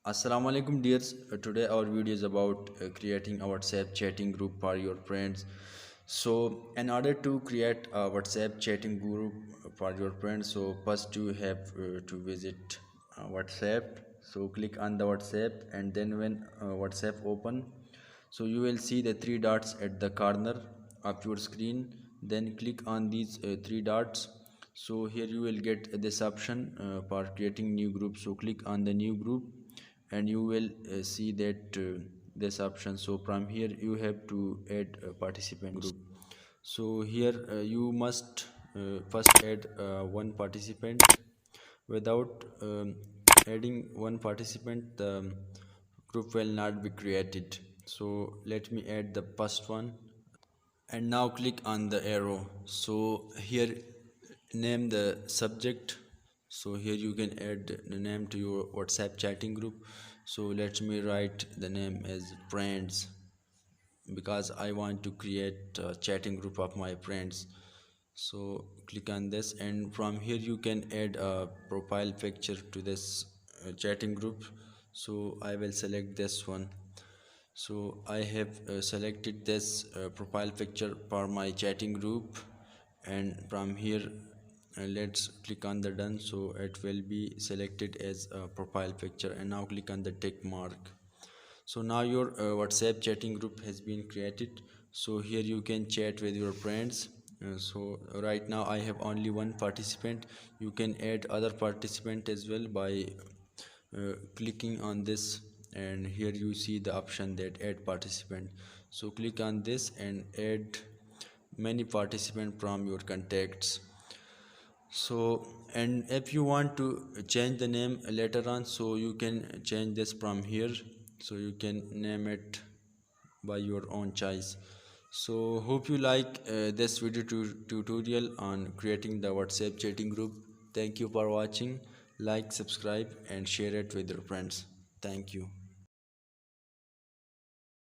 Assalamu alaikum dears. Today our video is about creating a WhatsApp chatting group for your friends. So in order to create a WhatsApp chatting group for your friends, so first you have to visit WhatsApp. So click on the WhatsApp, and then when WhatsApp open, so you will see the three dots at the corner of your screen. Then click on these three dots. So here you will get this option for creating new group. So click on the new group, and you will see that this option. So from here you have to add participant group. So here you must first add one participant. Without adding one participant, the group will not be created. So let me add the first one, and now click on the arrow. So here name the subject. So here you can add the name to your WhatsApp chatting group. So let me write the name as friends, because I want to create a chatting group of my friends. So click on this, and from here you can add a profile picture to this chatting group. So I will select this one. So I have selected this profile picture for my chatting group, and from here let's click on the done. So it will be selected as a profile picture, and now click on the tick mark. So now your WhatsApp chatting group has been created. So here you can chat with your friends. So right now I have only one participant. You can add other participant as well by clicking on this, and here you see the option that add participant. So click on this and add many participants from your contacts. So, and if you want to change the name later on, so you can change this from here. So you can name it by your own choice. So hope you like this video tutorial on creating the WhatsApp chatting group. Thank you for watching. Like, subscribe and share it with your friends. Thank you.